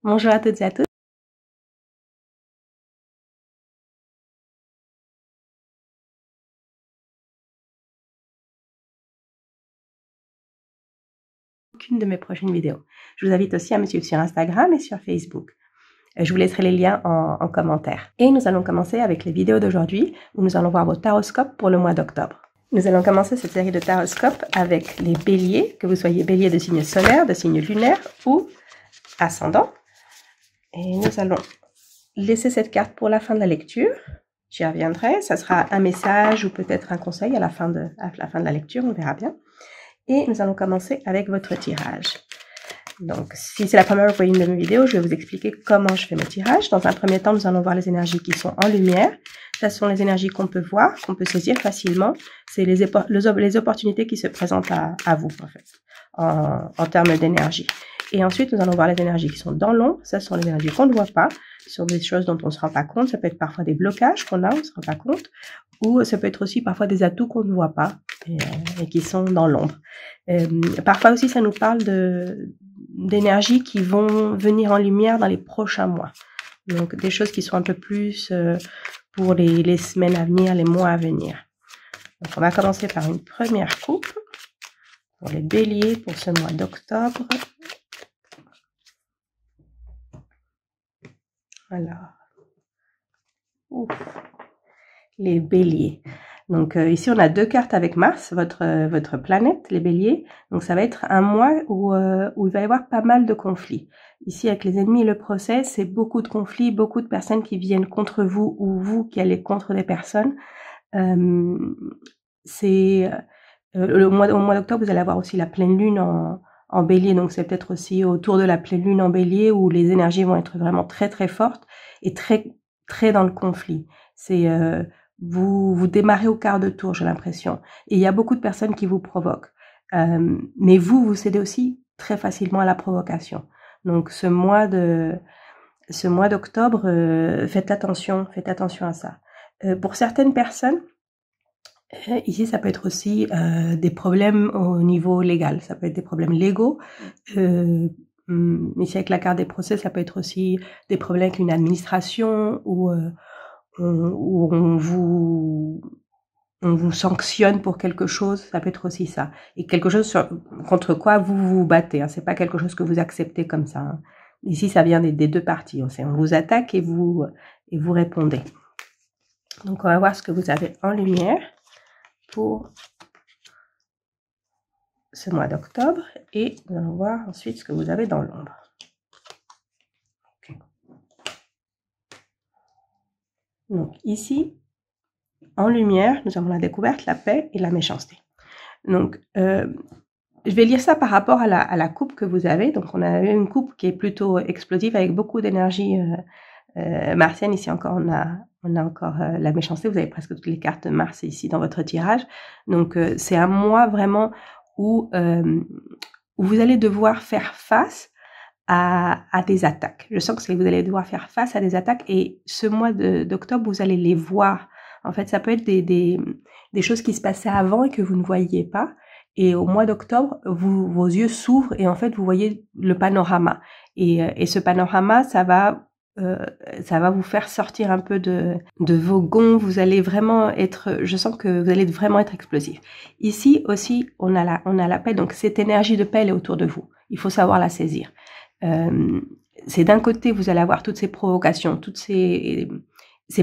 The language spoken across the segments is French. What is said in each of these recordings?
Bonjour à toutes et à tous. Aucune de mes prochaines vidéos. Je vous invite aussi à me suivre sur Instagram et sur Facebook. Je vous laisserai les liens en commentaire. Et nous allons commencer avec les vidéos d'aujourd'hui où nous allons voir vos taroscopes pour le mois d'octobre. Nous allons commencer cette série de taroscopes avec les béliers, que vous soyez bélier de signe solaire, de signe lunaire ou ascendant. Et nous allons laisser cette carte pour la fin de la lecture. J'y reviendrai. Ça sera un message ou peut-être un conseil à la fin de la lecture, on verra bien. Et nous allons commencer avec votre tirage. Donc, si c'est la première fois que vous voyez une de mes vidéos, je vais vous expliquer comment je fais mes tirages. Dans un premier temps, nous allons voir les énergies qui sont en lumière. Ce sont les énergies qu'on peut voir, qu'on peut saisir facilement. C'est les opportunités qui se présentent à vous, en fait, en termes d'énergie. Et ensuite, nous allons voir les énergies qui sont dans l'ombre. Ce sont les énergies qu'on ne voit pas, sur des choses dont on ne se rend pas compte. Ça peut être parfois des blocages qu'on a, on ne se rend pas compte. Ou ça peut être aussi parfois des atouts qu'on ne voit pas et qui sont dans l'ombre. Parfois aussi, ça nous parle d'énergies qui vont venir en lumière dans les prochains mois. Donc, des choses qui sont un peu plus pour les semaines à venir, les mois à venir. Donc, on va commencer par une première coupe pour les béliers pour ce mois d'octobre. Alors, ouf, les béliers. Donc ici, on a deux cartes avec Mars, votre planète, les béliers. Donc ça va être un mois où il va y avoir pas mal de conflits. Ici, avec les ennemis et le procès, c'est beaucoup de conflits, beaucoup de personnes qui viennent contre vous ou vous qui allez contre des personnes. Au mois d'octobre, vous allez avoir aussi la pleine lune en bélier. Donc c'est peut-être aussi autour de la pleine lune en bélier où les énergies vont être vraiment très très fortes et très très dans le conflit. C'est vous démarrez au quart de tour, j'ai l'impression. Et il y a beaucoup de personnes qui vous provoquent. Mais vous cédez aussi très facilement à la provocation. Donc ce mois d'octobre, faites attention à ça. Pour certaines personnes, ici ça peut être aussi des problèmes au niveau légal. Ça peut être des problèmes légaux. Ici avec la carte des procès, ça peut être aussi des problèmes avec une administration ou on vous sanctionne pour quelque chose, ça peut être aussi ça. Et quelque chose contre quoi vous vous battez. Hein. C'est pas quelque chose que vous acceptez comme ça. Hein. Ici, ça vient des deux parties. On vous attaque et vous répondez. Donc, on va voir ce que vous avez en lumière pour ce mois d'octobre. Et nous allons voir ensuite ce que vous avez dans l'ombre. Okay. Donc, ici, en lumière, nous avons la découverte, la paix et la méchanceté. Donc, je vais lire ça par rapport à la coupe que vous avez. Donc, on a une coupe qui est plutôt explosive avec beaucoup d'énergie martienne. Ici encore, on a encore la méchanceté. Vous avez presque toutes les cartes de Mars ici dans votre tirage. Donc, c'est un mois vraiment où vous allez devoir faire face à des attaques. Je sens que vous allez devoir faire face à des attaques et ce mois d'octobre, vous allez les voir. En fait, ça peut être des choses qui se passaient avant et que vous ne voyiez pas. Et au mois d'octobre, vos yeux s'ouvrent et en fait, vous voyez le panorama. Et ce panorama, ça va vous faire sortir un peu de vos gonds. Vous allez vraiment je sens que vous allez vraiment être explosif. Ici aussi, on a la paix. Donc, cette énergie de paix, elle est autour de vous. Il faut savoir la saisir. C'est d'un côté, vous allez avoir toutes ces provocations, toutes ces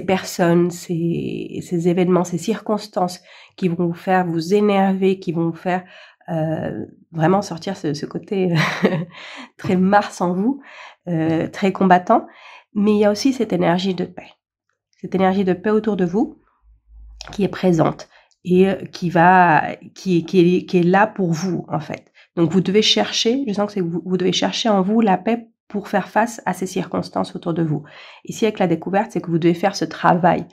personnes, ces événements, ces circonstances qui vont vous faire vous énerver, qui vont vous faire vraiment sortir ce côté très Mars en vous, très combattant. Mais il y a aussi cette énergie de paix. Cette énergie de paix autour de vous qui est présente et qui est là pour vous, en fait. Donc, vous devez chercher, je sens que vous devez chercher en vous la paix pour faire face à ces circonstances autour de vous. Ici, avec la découverte, c'est que vous devez faire ce travail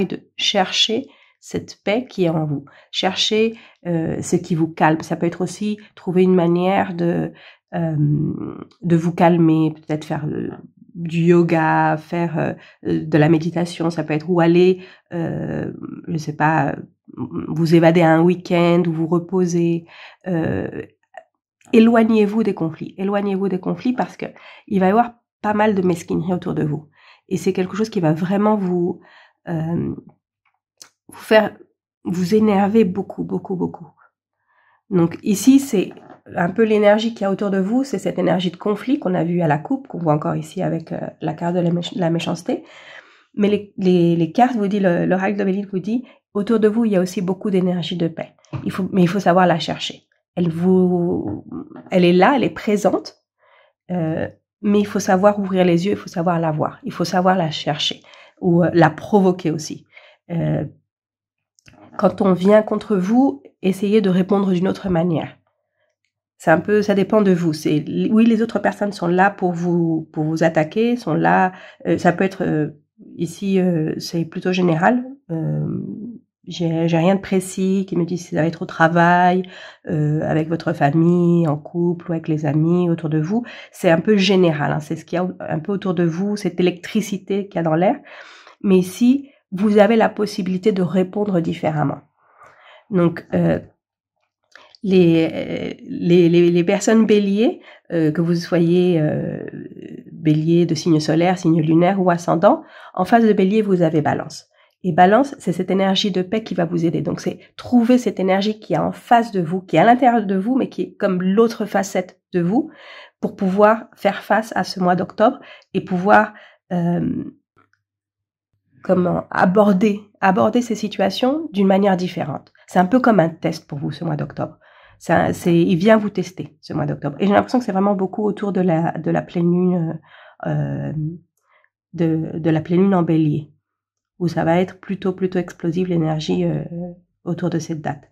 de chercher cette paix qui est en vous. Chercher ce qui vous calme. Ça peut être aussi trouver une manière de vous calmer, peut-être faire du yoga, faire de la méditation, ça peut être ou aller, je sais pas, vous évader à un week-end ou vous reposer. Éloignez-vous des conflits parce que il va y avoir pas mal de mesquinerie autour de vous. Et c'est quelque chose qui va vraiment vous faire vous énerver beaucoup, beaucoup, beaucoup. Donc ici, c'est un peu l'énergie qu'il y a autour de vous, c'est cette énergie de conflit qu'on a vu à la coupe, qu'on voit encore ici avec la carte de la méchanceté. Mais les cartes vous disent, le l'oracle de Béline vous dit, autour de vous, il y a aussi beaucoup d'énergie de paix. Mais il faut savoir la chercher. Elle est là, elle est présente, mais il faut savoir ouvrir les yeux, il faut savoir la voir, il faut savoir la chercher ou la provoquer aussi. Quand on vient contre vous, essayez de répondre d'une autre manière. C'est un peu, ça dépend de vous. Oui, les autres personnes sont là pour vous attaquer, sont là. Ça peut être ici, c'est plutôt général. J'ai rien de précis qui me dit si vous allez être au travail, avec votre famille, en couple ou avec les amis autour de vous. C'est un peu général. Hein, c'est ce qu'il y a un peu autour de vous, cette électricité qu'il y a dans l'air. Mais ici, vous avez la possibilité de répondre différemment. Donc, les personnes béliers, que vous soyez bélier de signe solaire, signe lunaire ou ascendant, en face de bélier, vous avez balance. Et balance, c'est cette énergie de paix qui va vous aider. Donc, c'est trouver cette énergie qui est en face de vous, qui est à l'intérieur de vous, mais qui est comme l'autre facette de vous, pour pouvoir faire face à ce mois d'octobre et pouvoir comment aborder ces situations d'une manière différente. C'est un peu comme un test pour vous ce mois d'octobre. Il vient vous tester ce mois d'octobre. Et j'ai l'impression que c'est vraiment beaucoup autour de la pleine lune, de la pleine lune en Bélier, où ça va être plutôt explosif l'énergie autour de cette date.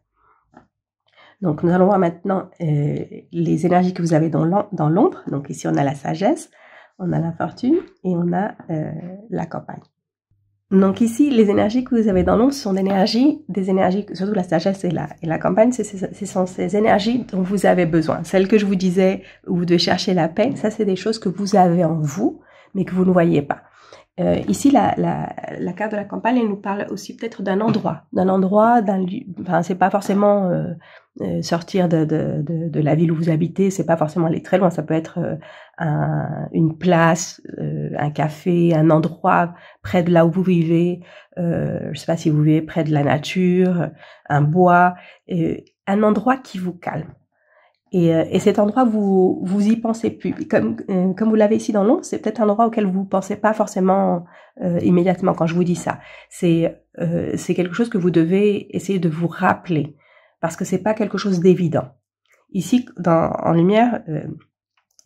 Donc nous allons voir maintenant les énergies que vous avez dans l'ombre. Donc ici on a la sagesse, on a la fortune et on a la campagne. Donc ici, les énergies que vous avez dans l'ombre, ce sont des énergies, surtout la sagesse et la campagne, ce sont ces énergies dont vous avez besoin. Celles que je vous disais, où vous devez chercher la paix, ça c'est des choses que vous avez en vous, mais que vous ne voyez pas. Ici, la carte de la campagne, elle nous parle aussi peut-être d'un endroit, enfin c'est pas forcément sortir de la ville où vous habitez, c'est pas forcément aller très loin, ça peut être une place, un café, un endroit près de là où vous vivez, je sais pas si vous vivez près de la nature, un bois, un endroit qui vous calme. Et cet endroit, vous y pensez plus. Comme vous l'avez ici dans l'ombre, c'est peut-être un endroit auquel vous pensez pas forcément immédiatement quand je vous dis ça. C'est quelque chose que vous devez essayer de vous rappeler parce que c'est pas quelque chose d'évident. Ici, en lumière,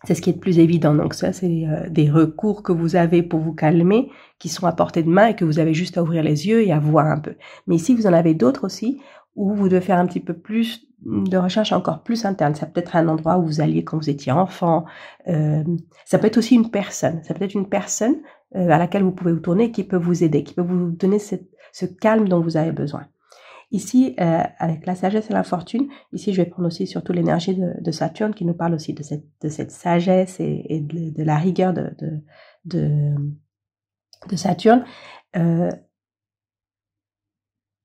c'est ce qui est le plus évident. Donc ça, c'est des recours que vous avez pour vous calmer, qui sont à portée de main et que vous avez juste à ouvrir les yeux et à voir un peu. Mais ici, vous en avez d'autres aussi où vous devez faire un petit peu plus de recherche encore plus interne. Ça peut être un endroit où vous alliez quand vous étiez enfant. Ça peut être aussi une personne. Ça peut être une personne à laquelle vous pouvez vous tourner qui peut vous aider, qui peut vous donner ce calme dont vous avez besoin. Ici, avec la sagesse et la fortune, ici je vais prendre aussi surtout l'énergie de Saturne qui nous parle aussi de cette sagesse et de la rigueur de Saturne.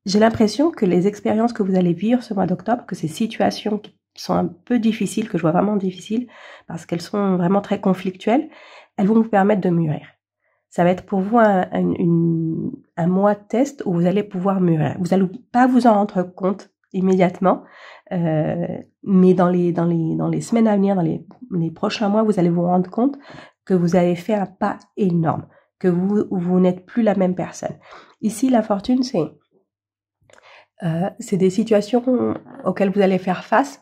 J'ai l'impression que les expériences que vous allez vivre ce mois d'octobre, que ces situations qui sont un peu difficiles, que je vois vraiment difficiles, parce qu'elles sont vraiment très conflictuelles, elles vont vous permettre de mûrir. Ça va être pour vous un mois de test où vous allez pouvoir mûrir. Vous n'allez pas vous en rendre compte immédiatement, mais dans les semaines à venir, dans les prochains mois, vous allez vous rendre compte que vous avez fait un pas énorme, que vous n'êtes plus la même personne. Ici, la fortune, c'est des situations auxquelles vous allez faire face,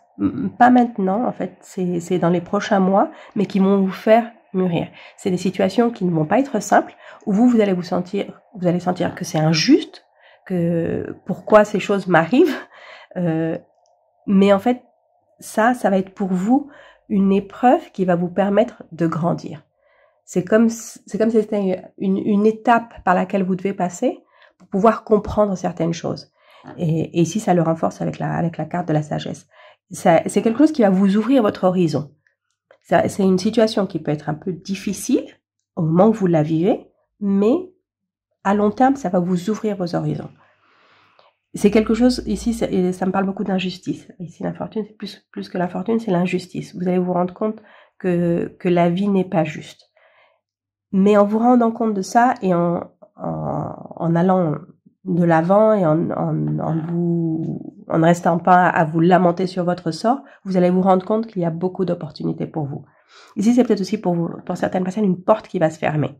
pas maintenant en fait, c'est dans les prochains mois, mais qui vont vous faire mûrir. C'est des situations qui ne vont pas être simples, où vous allez sentir que c'est injuste, que pourquoi ces choses m'arrivent, mais en fait, ça va être pour vous une épreuve qui va vous permettre de grandir. C'est comme si c'était une étape par laquelle vous devez passer pour pouvoir comprendre certaines choses. Et ici, ça le renforce avec la carte de la sagesse. C'est quelque chose qui va vous ouvrir votre horizon. C'est une situation qui peut être un peu difficile au moment où vous la vivez, mais à long terme, ça va vous ouvrir vos horizons. C'est quelque chose, ici, ça me parle beaucoup d'injustice. Ici, la fortune, c'est plus que la fortune, c'est l'injustice. Vous allez vous rendre compte que la vie n'est pas juste. Mais en vous rendant compte de ça et en allant de l'avant et en ne restant pas à vous lamenter sur votre sort, vous allez vous rendre compte qu'il y a beaucoup d'opportunités pour vous. Ici, c'est peut-être aussi pour certaines personnes une porte qui va se fermer.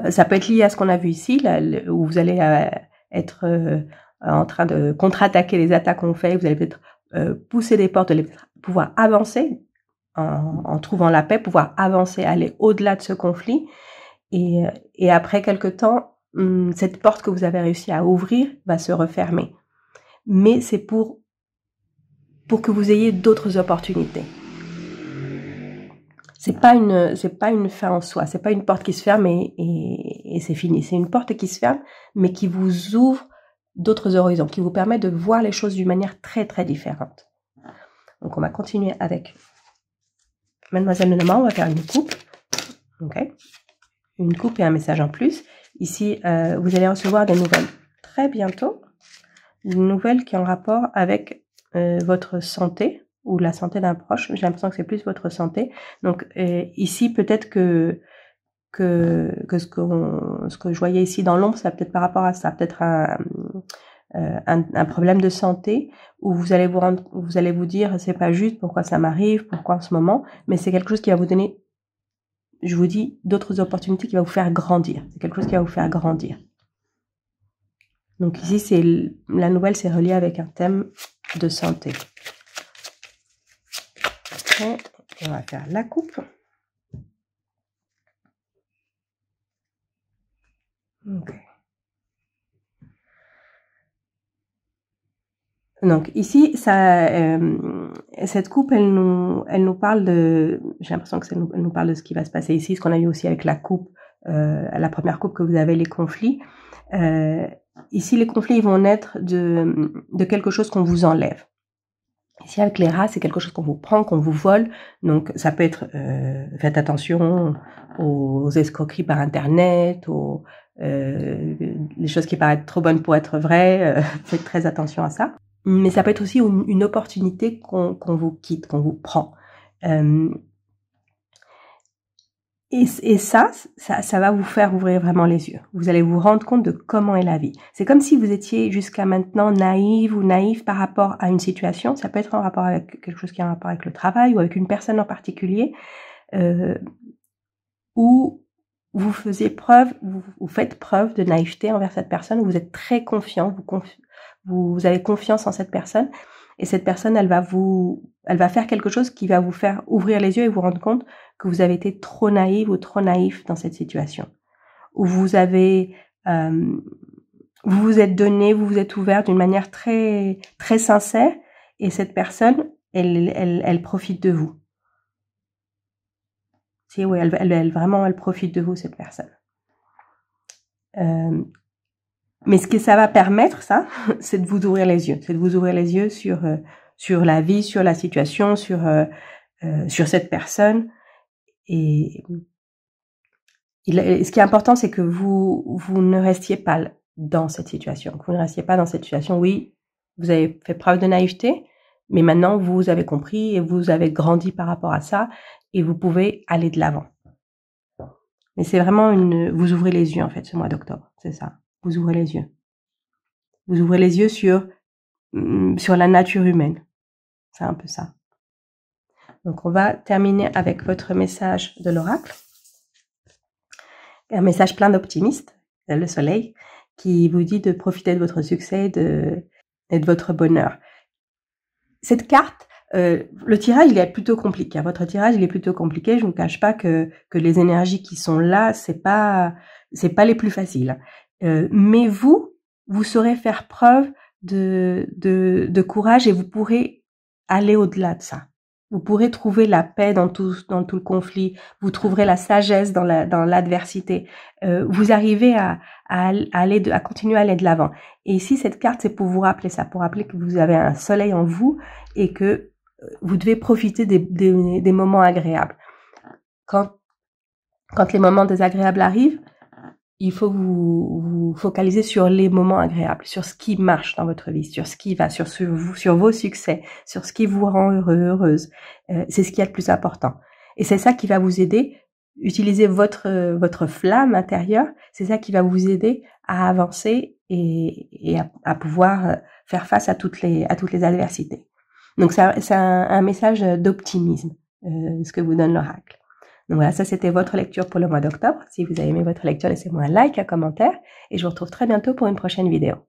Ça peut être lié à ce qu'on a vu ici, là, où vous allez être en train de contre-attaquer les attaques qu'on fait, vous allez peut-être pousser des portes, vous allez pouvoir avancer en trouvant la paix, pouvoir avancer, aller au-delà de ce conflit. Et après quelque temps, cette porte que vous avez réussi à ouvrir va se refermer. Mais c'est pour que vous ayez d'autres opportunités. C'est pas une fin en soi, c'est pas une porte qui se ferme et c'est fini. C'est une porte qui se ferme, mais qui vous ouvre d'autres horizons, qui vous permet de voir les choses d'une manière très très différente. Donc on va continuer avec Mademoiselle Lenormand, on va faire une coupe. Ok, une coupe et un message en plus. Ici, vous allez recevoir des nouvelles très bientôt, une nouvelle qui est en rapport avec votre santé ou la santé d'un proche. J'ai l'impression que c'est plus votre santé. Donc ici, peut-être que ce que je voyais ici dans l'ombre, ça peut-être par rapport à ça, peut-être un problème de santé où vous allez vous dire c'est pas juste, pourquoi ça m'arrive, pourquoi en ce moment, mais c'est quelque chose qui va vous donner, je vous dis, d'autres opportunités, qui va vous faire grandir. C'est quelque chose qui va vous faire grandir. Donc ici, la nouvelle, c'est relié avec un thème de santé. Okay. On va faire la coupe. Ok. Donc ici, cette coupe, elle nous parle de, j'ai l'impression que elle nous parle de ce qui va se passer ici, ce qu'on a eu aussi avec la coupe, la première coupe que vous avez, les conflits. Ici, les conflits, ils vont naître de quelque chose qu'on vous enlève. Ici, avec les rats, c'est quelque chose qu'on vous prend, qu'on vous vole. Donc, ça peut être, faites attention aux escroqueries par Internet, les choses qui paraissent trop bonnes pour être vraies. Faites très attention à ça. Mais ça peut être aussi une opportunité qu'on vous quitte, qu'on vous prend. Et ça va vous faire ouvrir vraiment les yeux. Vous allez vous rendre compte de comment est la vie. C'est comme si vous étiez jusqu'à maintenant naïve ou naïf par rapport à une situation. Ça peut être en rapport avec quelque chose qui a un rapport avec le travail ou avec une personne en particulier, où vous faites preuve de naïveté envers cette personne, où vous êtes très confiant, vous avez confiance en cette personne, et cette personne, elle va faire quelque chose qui va vous faire ouvrir les yeux et vous rendre compte que vous avez été trop naïve ou trop naïf dans cette situation, où vous vous êtes donné, vous vous êtes ouvert d'une manière très très sincère, et cette personne, elle profite de vous. Si oui, elle profite de vous, cette personne. Mais ce que ça va permettre, ça, c'est de vous ouvrir les yeux. C'est de vous ouvrir les yeux sur la vie, sur la situation, sur cette personne. Et ce qui est important, c'est que vous ne restiez pas dans cette situation. Que vous ne restiez pas dans cette situation. Oui, vous avez fait preuve de naïveté, mais maintenant, vous avez compris et vous avez grandi par rapport à ça, et vous pouvez aller de l'avant. Mais c'est vraiment vous ouvrez les yeux, en fait, ce mois d'octobre. C'est ça. Vous ouvrez les yeux. Vous ouvrez les yeux sur la nature humaine. C'est un peu ça. Donc, on va terminer avec votre message de l'oracle. Un message plein d'optimisme, le soleil, qui vous dit de profiter de votre succès et de votre bonheur. Cette carte, le tirage, il est plutôt compliqué. Votre tirage, il est plutôt compliqué. Je ne vous cache pas que les énergies qui sont là, c'est pas les plus faciles. Mais vous saurez faire preuve de courage, et vous pourrez aller au-delà de ça. Vous pourrez trouver la paix dans tout le conflit. Vous trouverez la sagesse dans l'adversité. Vous arrivez à continuer à aller de l'avant. Et ici, cette carte, c'est pour vous rappeler ça, pour rappeler que vous avez un soleil en vous et que vous devez profiter des moments agréables. Quand les moments désagréables arrivent, il faut vous focaliser sur les moments agréables, sur ce qui marche dans votre vie, sur ce qui va, sur vos succès, sur ce qui vous rend heureux, heureuse. C'est ce qui est le plus important. Et c'est ça qui va vous aider utilisez votre flamme intérieure. C'est ça qui va vous aider à avancer et à pouvoir faire face à toutes les adversités. Donc c'est un message d'optimisme, ce que vous donne l'oracle. Donc voilà, ça c'était votre lecture pour le mois d'octobre. Si vous avez aimé votre lecture, laissez-moi un like, un commentaire, et je vous retrouve très bientôt pour une prochaine vidéo.